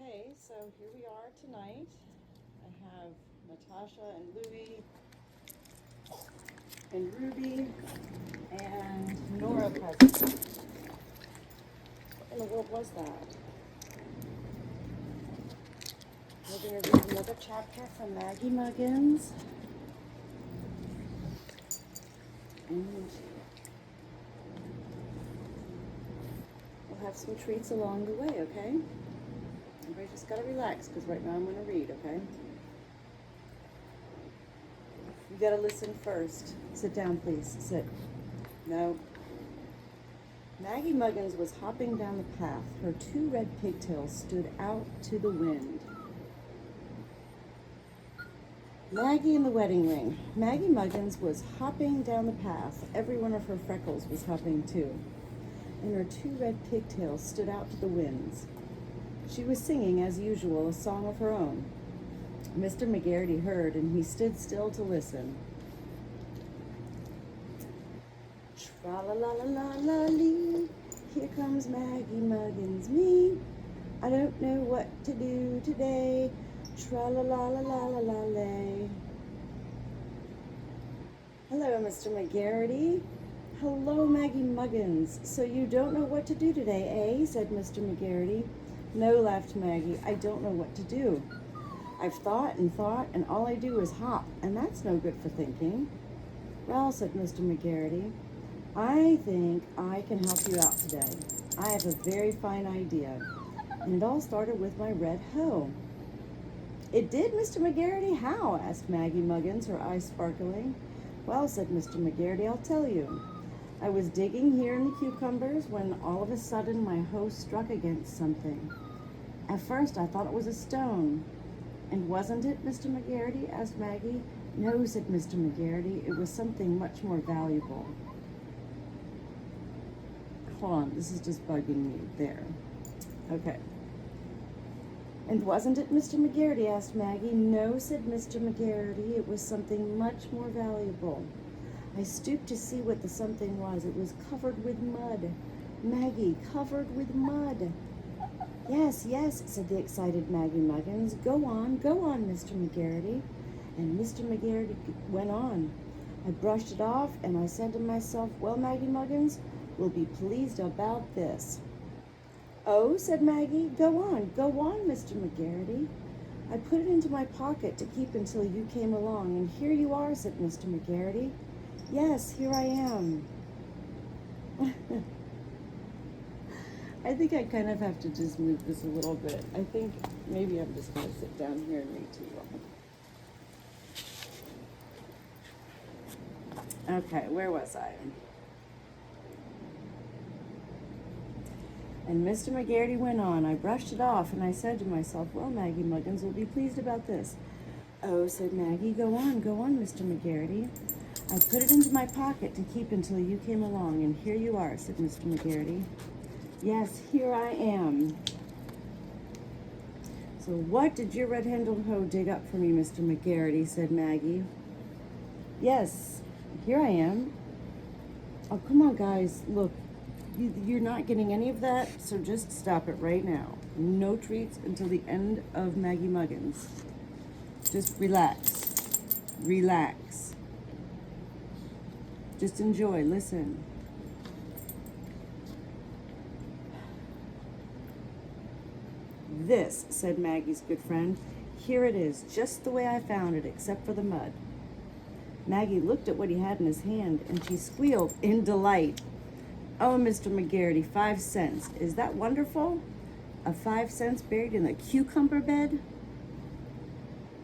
Okay, so here we are tonight. I have Natasha and Louie and Ruby and Nora present. What in the world was that? We're going to read another chapter from Maggie Muggins. And we'll have some treats along the way, okay? Everybody just got to relax because right now I'm going to read, okay? You got to listen first. Sit down, please. Sit. No. Maggie Muggins was hopping down the path. Her two red pigtails stood out to the wind. Maggie in the wedding ring. Maggie Muggins was hopping down the path. Every one of her freckles was hopping too. And her two red pigtails stood out to the winds. She was singing, as usual, a song of her own. Mr. McGarity heard, and he stood still to listen. Tra-la-la-la-la-la-lee, here comes Maggie Muggins, me. I don't know what to do today. Tra-la-la-la-la-la-lay. Hello, Mr. McGarity. Hello, Maggie Muggins. So you don't know what to do today, eh? Said Mr. McGarity. No, laughed Maggie. I don't know what to do. I've thought, and all I do is hop, and that's no good for thinking. Well, said Mr. McGarity, I think I can help you out today. I have a very fine idea, and it all started with my red hoe. It did, Mr. McGarity? How? Asked Maggie Muggins, her eyes sparkling. Well, said Mr. McGarity, I'll tell you. I was digging here in the cucumbers when all of a sudden my hoe struck against something. At first I thought it was a stone. And wasn't it, Mr. McGarity? Asked Maggie. No, said Mr. McGarity, it was something much more valuable. Hold on, this is just bugging me. There. Okay. And wasn't it, Mr. McGarity? Asked Maggie. No, said Mr. McGarity, it was something much more valuable. I stooped to see what the something was. It was covered with mud. Maggie, covered with mud. Yes, yes, said the excited Maggie Muggins. Go on, Mr. McGarity. And Mr. McGarity went on. I brushed it off, and I said to myself, well, Maggie Muggins, we'll be pleased about this. Oh, said Maggie, go on, Mr. McGarity. I put it into my pocket to keep until you came along, and here you are, said Mr. McGarity. Yes, here I am. I think I kind of have to just move this a little bit. I think maybe I'm just going to sit down here and read to you all. Okay, where was I? And Mr. McGarity went on. I brushed it off, and I said to myself, well, Maggie Muggins will be pleased about this. Oh, said Maggie, go on, Mr. McGarity. I put it into my pocket to keep until you came along, and here you are, said Mr. McGarity. Yes, here I am. So what did your red-handled hoe dig up for me, Mr. McGarity, said Maggie. Yes, here I am. Oh, come on, guys. Look, you're not getting any of that, so just stop it right now. No treats until the end of Maggie Muggins. Just relax. Relax. Just enjoy. Listen. This, said Maggie's good friend. Here it is, just the way I found it, except for the mud. Maggie looked at what he had in his hand, and she squealed in delight. Oh, Mr. McGarity, 5 cents. Is that wonderful? A 5 cents buried in the cucumber bed?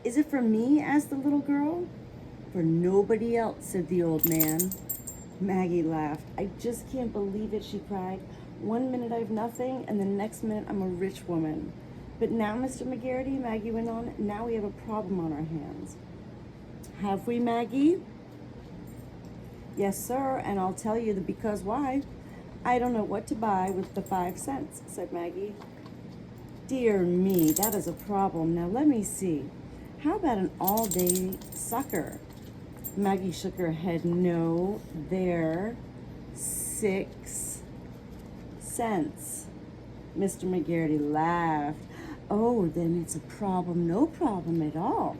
Is it for me? Asked the little girl. For nobody else, said the old man. Maggie laughed. I just can't believe it, she cried. 1 minute I've nothing, and the next minute I'm a rich woman. But now, Mr. McGarity, Maggie went on, now we have a problem on our hands. Have we, Maggie? Yes, sir, and I'll tell you the because why. I don't know what to buy with the 5 cents, said Maggie. Dear me, that is a problem. Now let me see. How about an all-day sucker? Maggie shook her head. No, they're 6 cents. Mr. McGarity laughed. Oh, then it's a problem. No problem at all.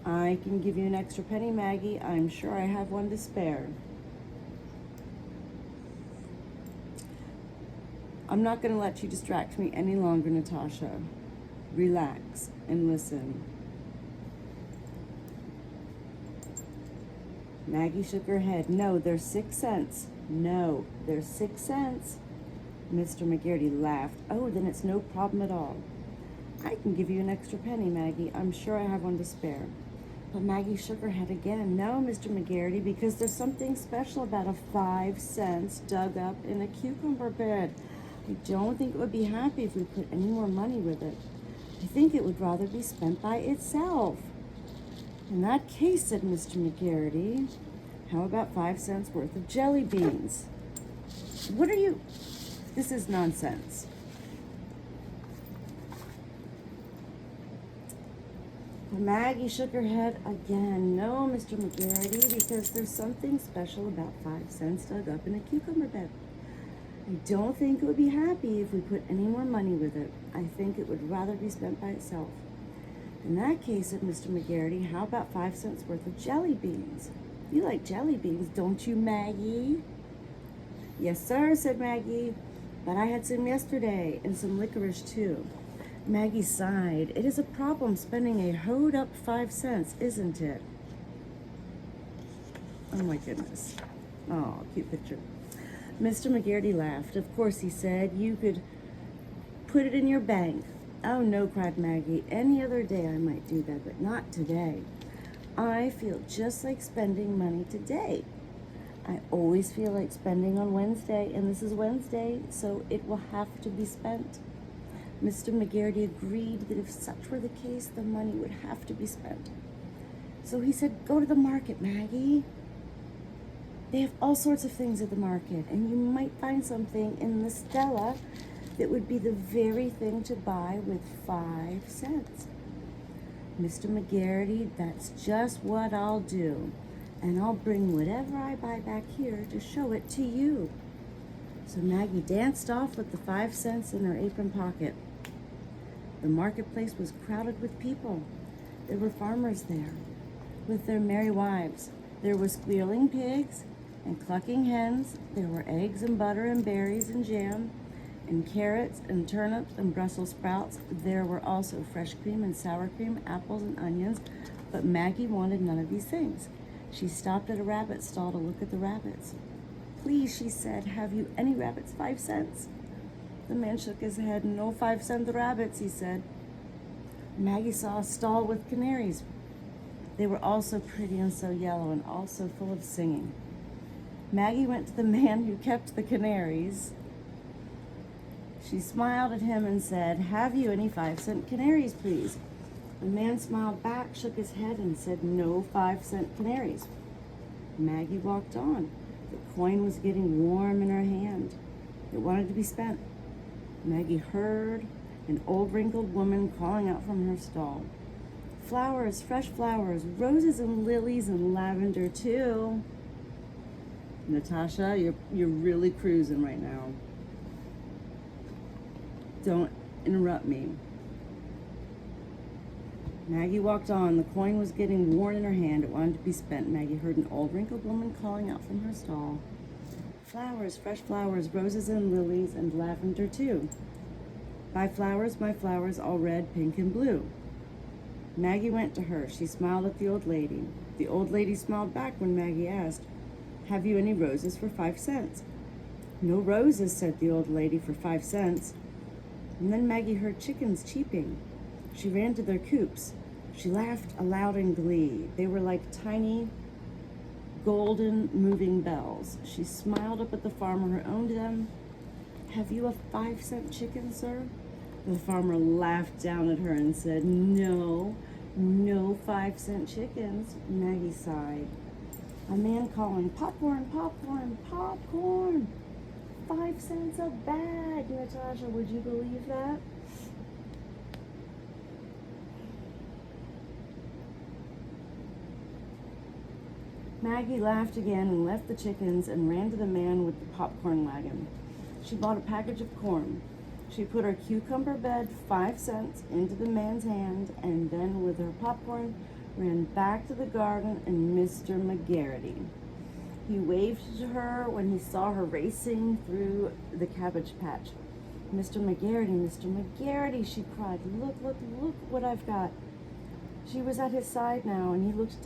I can give you an extra penny, Maggie. I'm sure I have one to spare. I'm not going to let you distract me any longer, Natasha. Relax and listen. Maggie shook her head. No, they're 6 cents. No, they're 6 cents. Mr. McGarity laughed. Oh, then it's no problem at all. I can give you an extra penny, Maggie. I'm sure I have one to spare. But Maggie shook her head again. No, Mr. McGarity, because there's something special about a 5 cents dug up in a cucumber bed. I don't think it would be happy if we put any more money with it. I think it would rather be spent by itself. In that case, said Mr. McGarity, how about 5 cents worth of jelly beans? What are you... This is nonsense. Maggie shook her head again. No, Mr. McGarity, because there's something special about 5 cents dug up in a cucumber bed. I don't think it would be happy if we put any more money with it. I think it would rather be spent by itself. In that case, said Mr. McGarity, how about 5 cents worth of jelly beans? You like jelly beans, don't you, Maggie? Yes, sir, said Maggie. But I had some yesterday, and some licorice, too. Maggie sighed. It is a problem spending a hoed up 5 cents, isn't it? Oh, my goodness. Oh, cute picture. Mr. McGarity laughed. Of course, he said, you could put it in your bank. Oh, no, cried Maggie. Any other day I might do that, but not today. I feel just like spending money today. I always feel like spending on Wednesday, and this is Wednesday, so it will have to be spent. Mr. McGarity agreed that if such were the case, the money would have to be spent. So he said, go to the market, Maggie. They have all sorts of things at the market, and you might find something in the Stella that would be the very thing to buy with 5 cents. Mr. McGarity, that's just what I'll do. And I'll bring whatever I buy back here to show it to you. So Maggie danced off with the 5 cents in her apron pocket. The marketplace was crowded with people. There were farmers there with their merry wives. There were squealing pigs and clucking hens. There were eggs and butter and berries and jam and carrots and turnips and Brussels sprouts. There were also fresh cream and sour cream, apples and onions, but Maggie wanted none of these things. She stopped at a rabbit stall to look at the rabbits. Please, she said, have you any rabbits, 5 cents? The man shook his head. No 5 cent rabbits, he said. Maggie saw a stall with canaries. They were all so pretty and so yellow and all so full of singing. Maggie went to the man who kept the canaries. She smiled at him and said, have you any 5 cent canaries, please? The man smiled back, shook his head, and said, no 5 cent canaries. Maggie walked on. The coin was getting warm in her hand. It wanted to be spent. Maggie heard an old wrinkled woman calling out from her stall. Flowers, fresh flowers, roses and lilies and lavender too. Natasha, you're really cruising right now. Don't interrupt me. Maggie walked on. The coin was getting worn in her hand. It wanted to be spent. Maggie heard an old wrinkled woman calling out from her stall. Flowers, fresh flowers, roses and lilies and lavender too. My flowers, all red, pink, and blue. Maggie went to her. She smiled at the old lady. The old lady smiled back when Maggie asked, have you any roses for 5 cents? No roses, said the old lady, for 5 cents. And then Maggie heard chickens cheeping. She ran to their coops. She laughed aloud in glee. They were like tiny, golden, moving bells. She smiled up at the farmer who owned them. Have you a 5 cent chicken, sir? The farmer laughed down at her and said, no 5 cent chickens. Maggie sighed. A man calling, popcorn, popcorn, popcorn. 5 cents a bag. Natasha, would you believe that? Maggie laughed again and left the chickens and ran to the man with the popcorn wagon. She bought a package of corn. She put her cucumber bed 5 cents into the man's hand and then with her popcorn ran back to the garden and Mr. McGarity. He waved to her when he saw her racing through the cabbage patch. Mr. McGarity, she cried. Look what I've got. She was at his side now and he looked down.